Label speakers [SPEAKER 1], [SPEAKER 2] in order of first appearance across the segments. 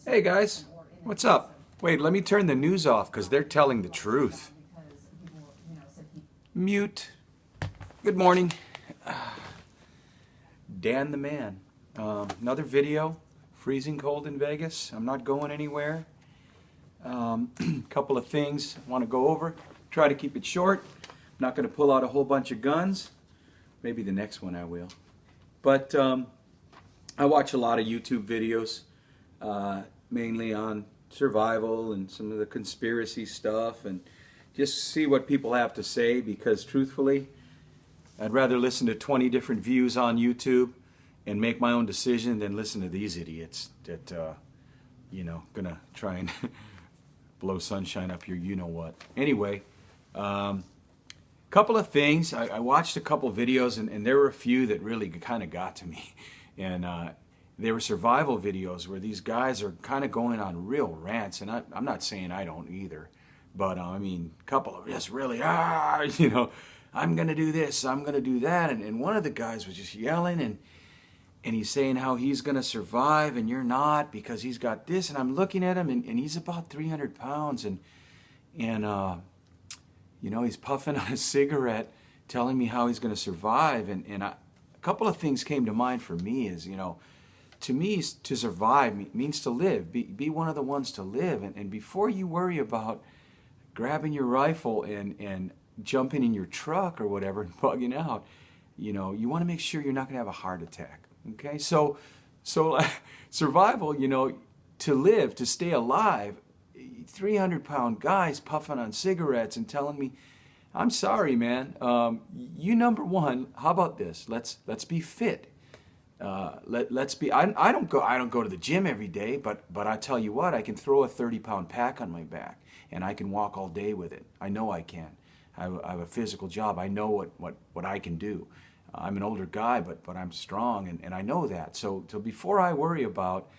[SPEAKER 1] Hey guys, what's up? Wait, let me turn the news off because they're telling the truth. Mute. Good morning. Dan the man. Another video. Freezing cold in Vegas. I'm not going anywhere. Couple of things I want to go over. Try to keep it short. I'm not going to pull out a whole bunch of guns. Maybe the next one I will. But I watch a lot of YouTube videos. Mainly on survival and some of the conspiracy stuff, and just see what people have to say, because truthfully I'd rather listen to 20 different views on YouTube and make my own decision than listen to these idiots that gonna try and blow sunshine up your you-know-what. Anyway, couple of things. I watched a couple videos, and there were a few that really kind of got to me, and they were survival videos where these guys are kind of going on real rants, and I'm not saying I don't either, but I mean, a couple of just really, I'm going to do this, I'm going to do that, and one of the guys was just yelling, and he's saying how he's going to survive and you're not because he's got this, and I'm looking at him, and he's about 300 pounds, and he's puffing on a cigarette, telling me how he's going to survive, and a couple of things came to mind for me is, to me, to survive means to live. Be one of the ones to live. And before you worry about grabbing your rifle and jumping in your truck or whatever and bugging out, you want to make sure you're not going to have a heart attack. Okay? So survival, to live, to stay alive, 300-pound guys puffing on cigarettes and telling me, I'm sorry, man. Number one, how about this? Let's be fit. Let's be. I don't go to the gym every day, but I tell you what, I can throw a 30-pound pack on my back, and I can walk all day with it. I know I can. I have a physical job. I know what I can do. I'm an older guy, but I'm strong, and I know that. So before I worry about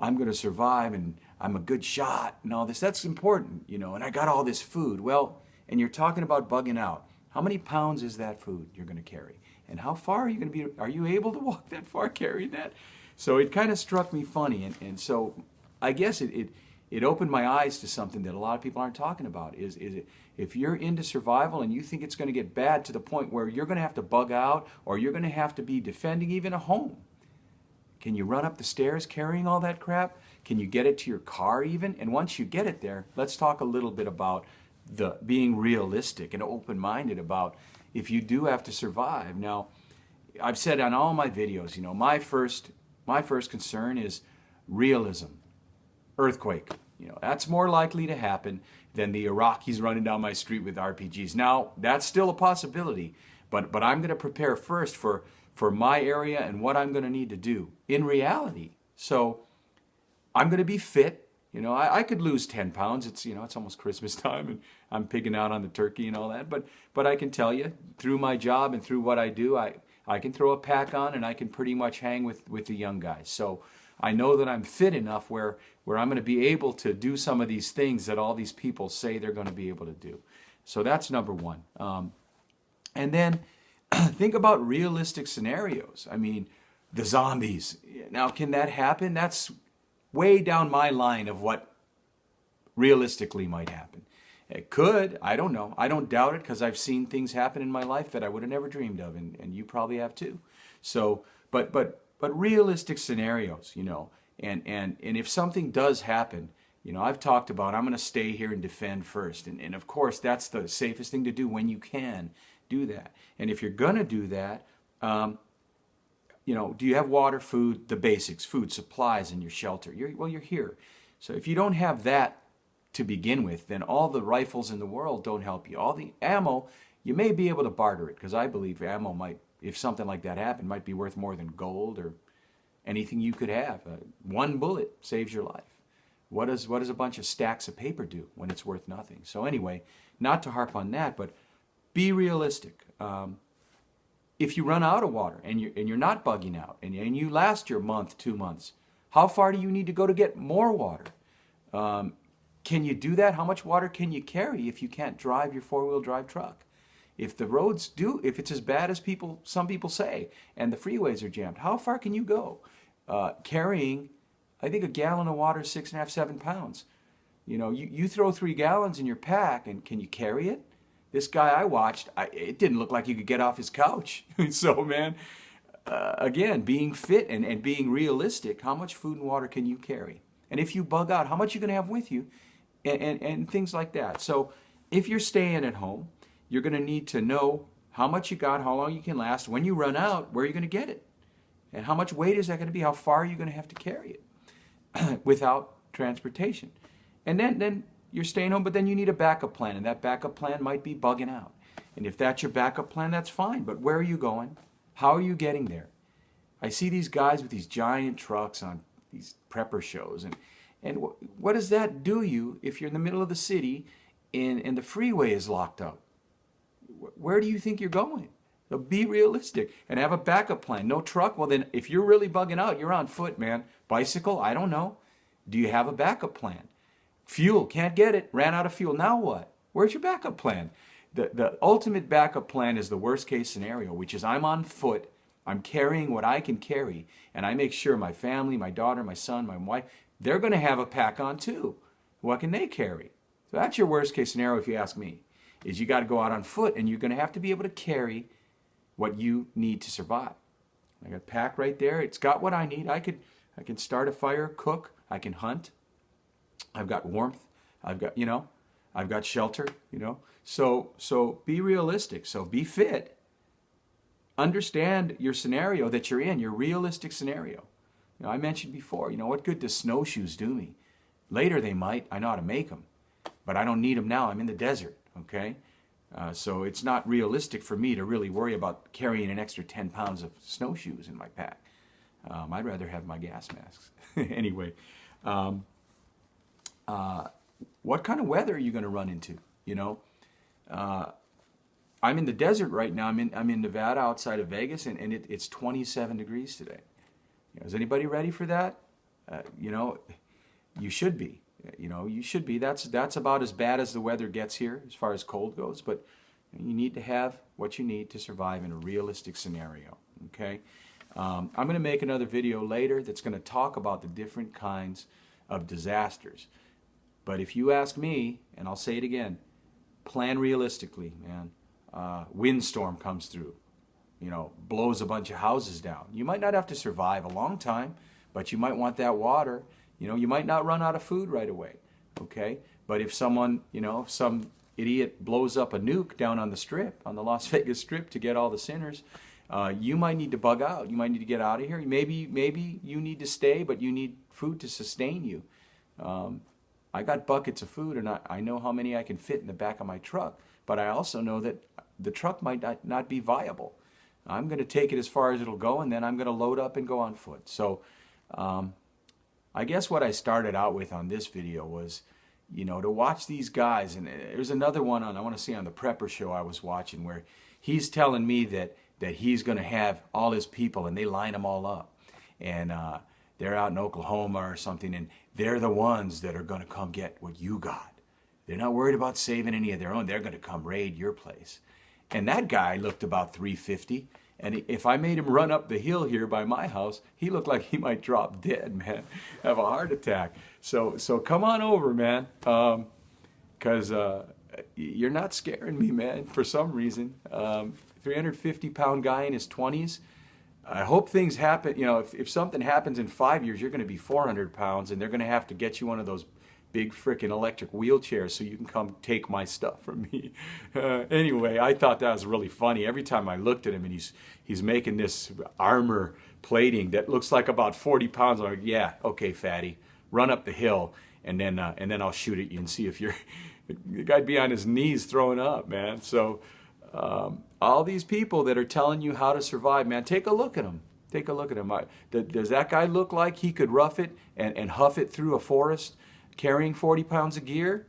[SPEAKER 1] I'm going to survive and I'm a good shot and all this, that's important, and I got all this food. Well, and you're talking about bugging out. How many pounds is that food you're going to carry? And how far are you going to be? Are you able to walk that far carrying that? So it kind of struck me funny. And so I guess it opened my eyes to something that a lot of people aren't talking about. Is if you're into survival and you think it's going to get bad to the point where you're going to have to bug out, or you're going to have to be defending even a home, can you run up the stairs carrying all that crap? Can you get it to your car even? And once you get it there, let's talk a little bit about the being realistic and open-minded about if you do have to survive. Now, I've said on all my videos, my first concern is realism. Earthquake. That's more likely to happen than the Iraqis running down my street with RPGs. Now, that's still a possibility, but I'm going to prepare first for my area and what I'm going to need to do in reality. So I'm going to be fit. I could lose 10 pounds. It's almost Christmas time, and I'm pigging out on the turkey and all that. But I can tell you, through my job and through what I do, I can throw a pack on, and I can pretty much hang with the young guys. So I know that I'm fit enough where I'm going to be able to do some of these things that all these people say they're going to be able to do. So that's number one. And then think about realistic scenarios. I mean, the zombies. Now, can that happen? That's way down my line of what realistically might happen. It could. I don't know. I don't doubt it, because I've seen things happen in my life that I would have never dreamed of, and you probably have too. So, but realistic scenarios, and if something does happen, I've talked about I'm going to stay here and defend first, and of course that's the safest thing to do when you can do that. And if you're going to do that, do you have water, food, the basics, food, supplies, and your shelter? You're here. So if you don't have that to begin with, then all the rifles in the world don't help you. All the ammo, you may be able to barter it, because I believe ammo might, if something like that happened, might be worth more than gold or anything you could have. One bullet saves your life. What does a bunch of stacks of paper do when it's worth nothing? So anyway, not to harp on that, but be realistic. If you run out of water and you're not bugging out, and you last your month, 2 months, how far do you need to go to get more water? Can you do that? How much water can you carry if you can't drive your four-wheel drive truck? If the roads if it's as bad as some people say, and the freeways are jammed, how far can you go carrying I think a gallon of water is 6.5, 7 pounds. You know, you throw 3 gallons in your pack, and can you carry it? This guy I watched, it didn't look like he could get off his couch. So, man, again, being fit and being realistic, how much food and water can you carry? And if you bug out, how much are you going to have with you? And things like that. So if you're staying at home, you're going to need to know how much you got, how long you can last. When you run out, where are you going to get it? And how much weight is that going to be? How far are you going to have to carry it without transportation? And then you're staying home, but then you need a backup plan, and that backup plan might be bugging out. And if that's your backup plan, that's fine. But where are you going? How are you getting there? I see these guys with these giant trucks on these prepper shows, and what does that do you if you're in the middle of the city and the freeway is locked up? Where do you think you're going? So be realistic and have a backup plan. No truck? Well, then if you're really bugging out, you're on foot, man. Bicycle? I don't know. Do you have a backup plan? Fuel, can't get it, ran out of fuel. Now what? Where's your backup plan? The ultimate backup plan is the worst case scenario, which is I'm on foot, I'm carrying what I can carry, and I make sure my family, my daughter, my son, my wife, they're going to have a pack on too. What can they carry? So that's your worst case scenario if you ask me, is you got to go out on foot, and you're going to have to be able to carry what you need to survive. I got a pack right there. It's got what I need. I can start a fire, cook, I can hunt. I've got warmth. I've got, I've got shelter, So be realistic. So be fit. Understand your scenario that you're in, your realistic scenario. I mentioned before, what good does snowshoes do me? Later they might. I know how to make them. But I don't need them now. I'm in the desert, okay? So it's not realistic for me to really worry about carrying an extra 10 pounds of snowshoes in my pack. I'd rather have my gas masks. Anyway, what kind of weather are you going to run into? I'm in the desert right now. I'm in Nevada, outside of Vegas, and it's 27 degrees today. Is anybody ready for that? You should be. You should be. That's about as bad as the weather gets here as far as cold goes. But you need to have what you need to survive in a realistic scenario. Okay. I'm going to make another video later that's going to talk about the different kinds of disasters. But if you ask me, and I'll say it again, plan realistically, man. Windstorm comes through, blows a bunch of houses down. You might not have to survive a long time, but you might want that water. You might not run out of food right away, okay? But if someone, some idiot blows up a nuke down on the Strip, on the Las Vegas Strip to get all the sinners, you might need to bug out. You might need to get out of here. Maybe you need to stay, but you need food to sustain you. I got buckets of food, and I know how many I can fit in the back of my truck, but I also know that the truck might not be viable. I'm going to take it as far as it'll go, and then I'm going to load up and go on foot. So I guess what I started out with on this video was, to watch these guys, and there's another one I want to say on the Prepper show I was watching, where he's telling me that he's going to have all his people, and they line them all up. And they're out in Oklahoma or something, and they're the ones that are going to come get what you got. They're not worried about saving any of their own. They're going to come raid your place. And that guy looked about 350, and if I made him run up the hill here by my house, he looked like he might drop dead, man, have a heart attack. So come on over, man, because you're not scaring me, man, for some reason. 350-pound guy in his 20s. I hope things happen. If something happens in 5 years, you're going to be 400 pounds, and they're going to have to get you one of those big frickin' electric wheelchairs so you can come take my stuff from me. Anyway, I thought that was really funny. Every time I looked at him, and he's making this armor plating that looks like about 40 pounds. I'm like, yeah, okay, fatty, run up the hill, and then I'll shoot at you and see if you're. The guy'd be on his knees throwing up, man. So. All these people that are telling you how to survive, man, take a look at them. Take a look at him. Does that guy look like he could rough it and huff it through a forest carrying 40 pounds of gear?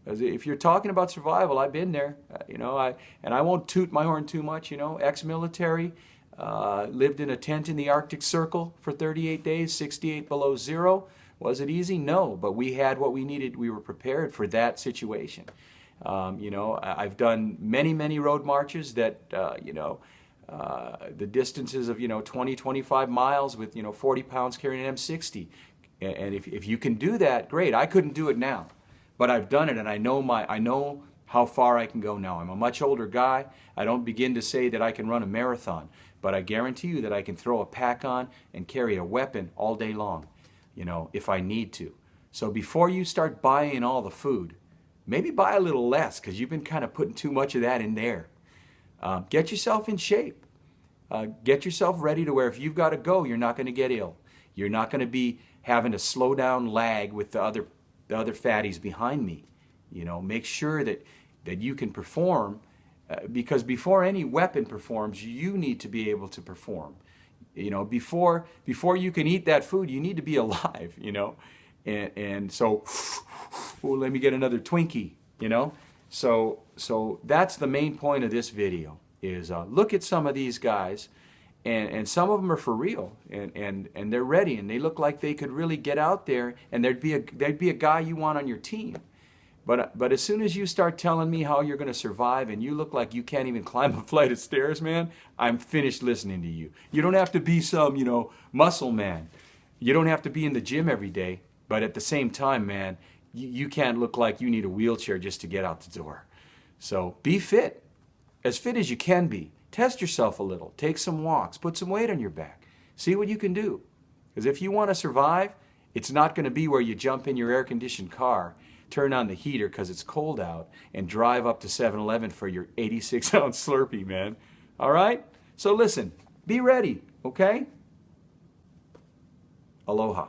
[SPEAKER 1] If you're talking about survival, I've been there. I won't toot my horn too much. Ex-military, lived in a tent in the Arctic Circle for 38 days, 68 below zero. Was it easy? No, but we had what we needed. We were prepared for that situation. I've done many road marches that, the distances of, 20, 25 miles with, 40 pounds carrying an M60. And if you can do that, great. I couldn't do it now, but I've done it, and I know how far I can go now. I'm a much older guy. I don't begin to say that I can run a marathon, but I guarantee you that I can throw a pack on and carry a weapon all day long, if I need to. So before you start buying all the food, maybe buy a little less, because you've been kind of putting too much of that in there. Get yourself in shape. Get yourself ready to where if you've got to go, you're not going to get ill. You're not going to be having to slow down, lag with the other fatties behind me. Make sure that you can perform, because before any weapon performs, you need to be able to perform. Before you can eat that food, you need to be alive. And so, oh, let me get another Twinkie. So that's the main point of this video. Is look at some of these guys, and some of them are for real, and they're ready, and they look like they could really get out there, and there'd be a guy you want on your team. But as soon as you start telling me how you're going to survive, and you look like you can't even climb a flight of stairs, man, I'm finished listening to you. You don't have to be some, muscle man. You don't have to be in the gym every day, but at the same time, man, you can't look like you need a wheelchair just to get out the door. So be fit. As fit as you can be. Test yourself a little. Take some walks. Put some weight on your back. See what you can do. Because if you want to survive, it's not going to be where you jump in your air-conditioned car, turn on the heater because it's cold out, and drive up to 7-Eleven for your 86-ounce Slurpee, man. All right? So listen, be ready, okay? Aloha.